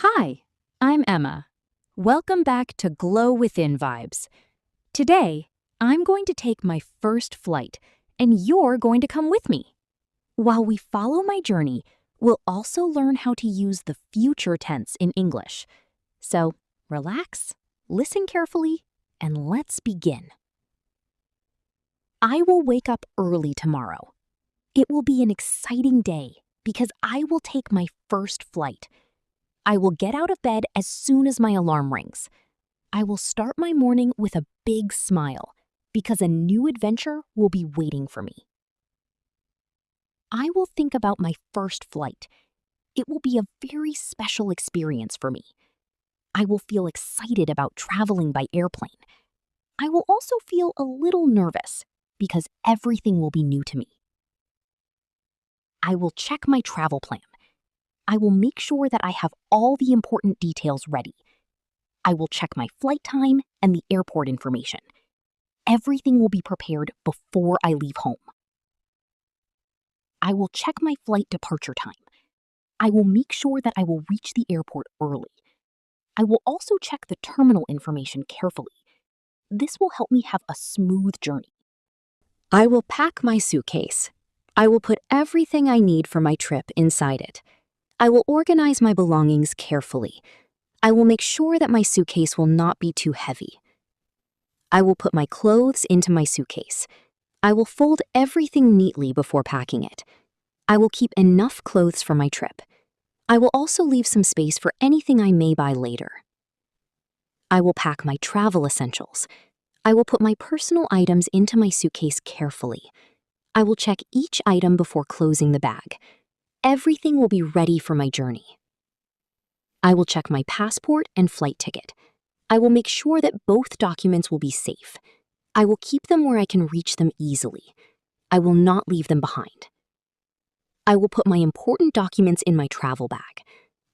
Hi, I'm Emma. Welcome back to Glow Within Vibes. Today, I'm going to take my first flight, and you're going to come with me. While we follow my journey, we'll also learn how to use the future tense in English. So, relax, listen carefully, and let's begin. I will wake up early tomorrow. It will be an exciting day because I will take my first flight. I will get out of bed as soon as my alarm rings. I will start my morning with a big smile because a new adventure will be waiting for me. I will think about my first flight. It will be a very special experience for me. I will feel excited about traveling by airplane. I will also feel a little nervous because everything will be new to me. I will check my travel plan. I will make sure that I have all the important details ready. I will check my flight time and the airport information. Everything will be prepared before I leave home. I will check my flight departure time. I will make sure that I will reach the airport early. I will also check the terminal information carefully. This will help me have a smooth journey. I will pack my suitcase. I will put everything I need for my trip inside it. I will organize my belongings carefully. I will make sure that my suitcase will not be too heavy. I will put my clothes into my suitcase. I will fold everything neatly before packing it. I will keep enough clothes for my trip. I will also leave some space for anything I may buy later. I will pack my travel essentials. I will put my personal items into my suitcase carefully. I will check each item before closing the bag. Everything will be ready for my journey. I will check my passport and flight ticket. I will make sure that both documents will be safe. I will keep them where I can reach them easily. I will not leave them behind. I will put my important documents in my travel bag.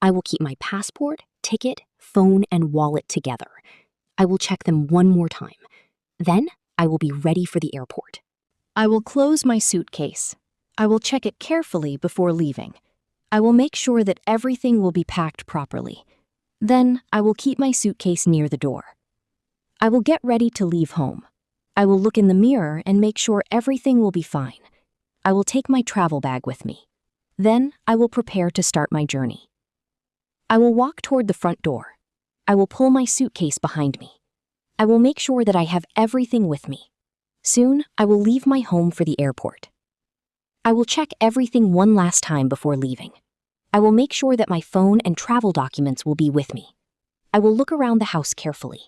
I will keep my passport, ticket, phone, and wallet together. I will check them one more time. Then I will be ready for the airport. I will close my suitcase. I will check it carefully before leaving. I will make sure that everything will be packed properly. Then I will keep my suitcase near the door. I will get ready to leave home. I will look in the mirror and make sure everything will be fine. I will take my travel bag with me. Then I will prepare to start my journey. I will walk toward the front door. I will pull my suitcase behind me. I will make sure that I have everything with me. Soon, I will leave my home for the airport. I will check everything one last time before leaving. I will make sure that my phone and travel documents will be with me. I will look around the house carefully.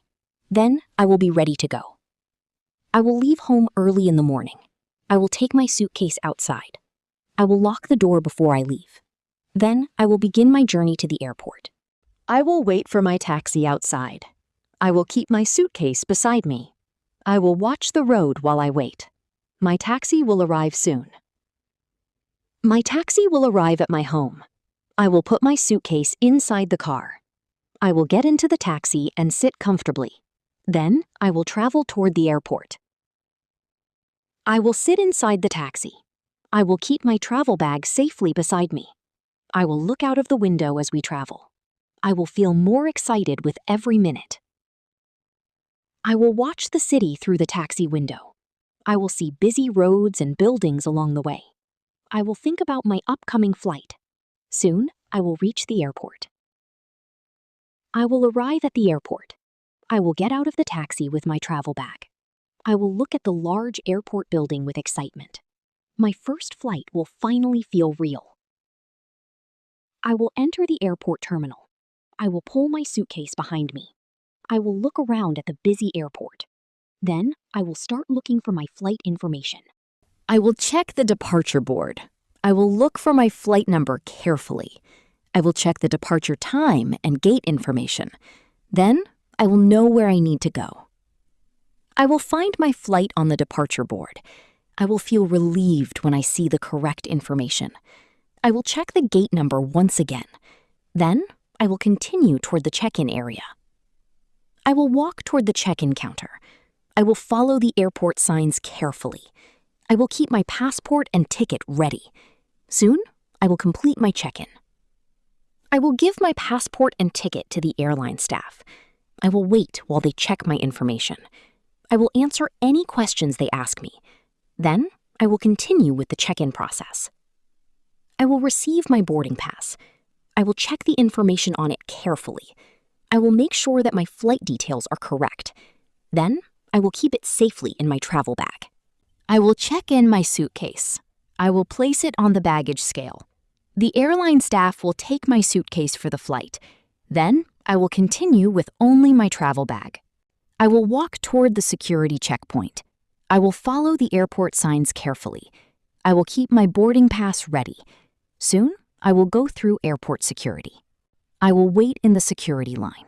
Then I will be ready to go. I will leave home early in the morning. I will take my suitcase outside. I will lock the door before I leave. Then I will begin my journey to the airport. I will wait for my taxi outside. I will keep my suitcase beside me. I will watch the road while I wait. My taxi will arrive soon. My taxi will arrive at my home. I will put my suitcase inside the car. I will get into the taxi and sit comfortably. Then I will travel toward the airport. I will sit inside the taxi. I will keep my travel bag safely beside me. I will look out of the window as we travel. I will feel more excited with every minute. I will watch the city through the taxi window. I will see busy roads and buildings along the way. I will think about my upcoming flight. Soon, I will reach the airport. I will arrive at the airport. I will get out of the taxi with my travel bag. I will look at the large airport building with excitement. My first flight will finally feel real. I will enter the airport terminal. I will pull my suitcase behind me. I will look around at the busy airport. Then, I will start looking for my flight information. I will check the departure board. I will look for my flight number carefully. I will check the departure time and gate information. Then, I will know where I need to go. I will find my flight on the departure board. I will feel relieved when I see the correct information. I will check the gate number once again. Then, I will continue toward the check-in area. I will walk toward the check-in counter. I will follow the airport signs carefully. I will keep my passport and ticket ready. Soon, I will complete my check-in. I will give my passport and ticket to the airline staff. I will wait while they check my information. I will answer any questions they ask me. Then, I will continue with the check-in process. I will receive my boarding pass. I will check the information on it carefully. I will make sure that my flight details are correct. Then, I will keep it safely in my travel bag. I will check in my suitcase. I will place it on the baggage scale. The airline staff will take my suitcase for the flight. Then, I will continue with only my travel bag. I will walk toward the security checkpoint. I will follow the airport signs carefully. I will keep my boarding pass ready. Soon, I will go through airport security. I will wait in the security line.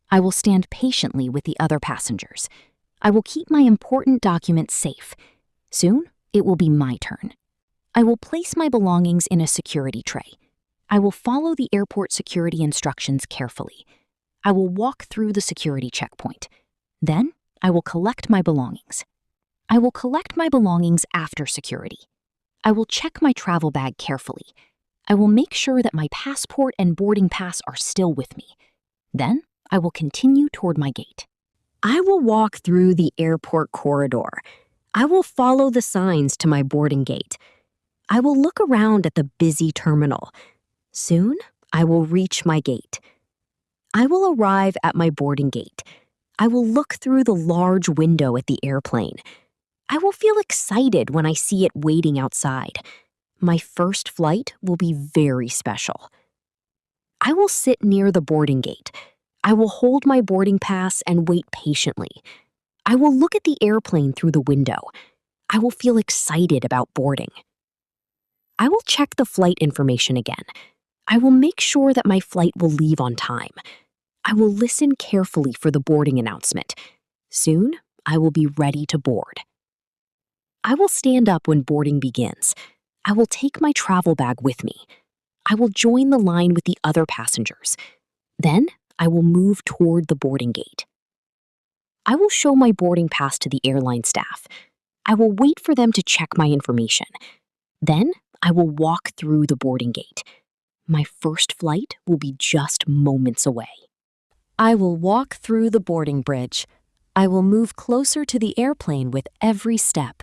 I will stand patiently with the other passengers. I will keep my important documents safe. Soon, it will be my turn. I will place my belongings in a security tray. I will follow the airport security instructions carefully. I will walk through the security checkpoint. Then, I will collect my belongings. I will collect my belongings after security. I will check my travel bag carefully. I will make sure that my passport and boarding pass are still with me. Then, I will continue toward my gate. I will walk through the airport corridor. I will follow the signs to my boarding gate. I will look around at the busy terminal. Soon, I will reach my gate. I will arrive at my boarding gate. I will look through the large window at the airplane. I will feel excited when I see it waiting outside. My first flight will be very special. I will sit near the boarding gate. I will hold my boarding pass and wait patiently. I will look at the airplane through the window. I will feel excited about boarding. I will check the flight information again. I will make sure that my flight will leave on time. I will listen carefully for the boarding announcement. Soon, I will be ready to board. I will stand up when boarding begins. I will take my travel bag with me. I will join the line with the other passengers. Then, I will move toward the boarding gate. I will show my boarding pass to the airline staff. I will wait for them to check my information. Then, I will walk through the boarding gate. My first flight will be just moments away. I will walk through the boarding bridge. I will move closer to the airplane with every step.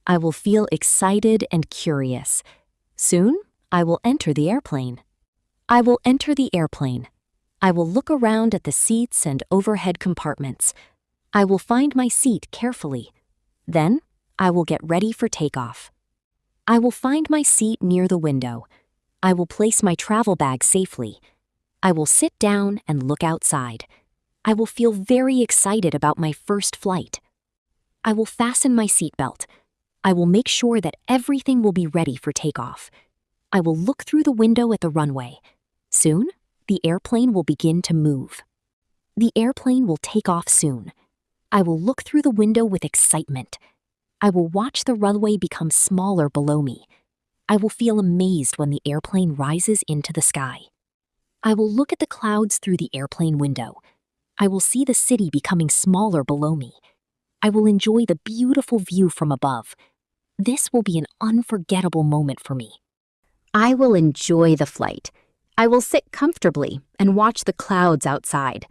I will feel excited and curious. Soon, I will enter the airplane. I will enter the airplane. I will look around at the seats and overhead compartments. I will find my seat carefully. Then, I will get ready for takeoff. I will find my seat near the window. I will place my travel bag safely. I will sit down and look outside. I will feel very excited about my first flight. I will fasten my seatbelt. I will make sure that everything will be ready for takeoff. I will look through the window at the runway. Soon, the airplane will begin to move. The airplane will take off soon. I will look through the window with excitement. I will watch the runway become smaller below me. I will feel amazed when the airplane rises into the sky. I will look at the clouds through the airplane window. I will see the city becoming smaller below me. I will enjoy the beautiful view from above. This will be an unforgettable moment for me. I will enjoy the flight. I will sit comfortably and watch the clouds outside.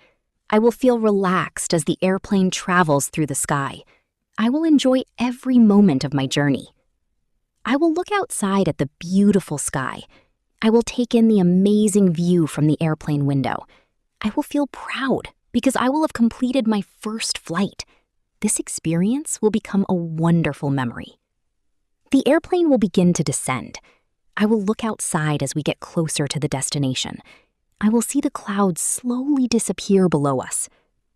I will feel relaxed as the airplane travels through the sky. I will enjoy every moment of my journey. I will look outside at the beautiful sky. I will take in the amazing view from the airplane window. I will feel proud because I will have completed my first flight. This experience will become a wonderful memory. The airplane will begin to descend. I will look outside as we get closer to the destination. I will see the clouds slowly disappear below us.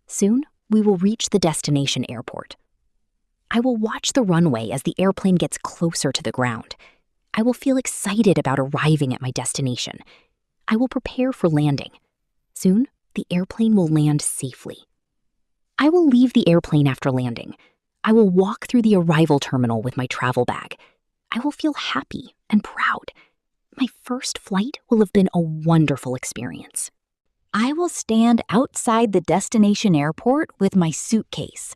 Soon, we will reach the destination airport. I will watch the runway as the airplane gets closer to the ground. I will feel excited about arriving at my destination. I will prepare for landing. Soon, the airplane will land safely. I will leave the airplane after landing. I will walk through the arrival terminal with my travel bag. I will feel happy and proud. My first flight will have been a wonderful experience. I will stand outside the destination airport with my suitcase.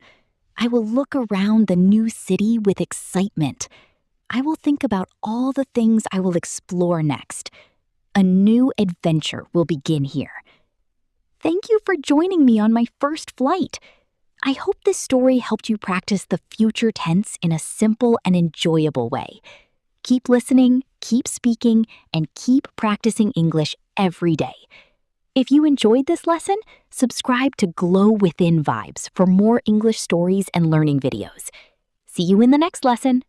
I will look around the new city with excitement. I will think about all the things I will explore next. A new adventure will begin here. Thank you for joining me on my first flight. I hope this story helped you practice the future tense in a simple and enjoyable way. Keep listening, keep speaking, and keep practicing English every day. If you enjoyed this lesson, subscribe to Glow Within Vibes for more English stories and learning videos. See you in the next lesson.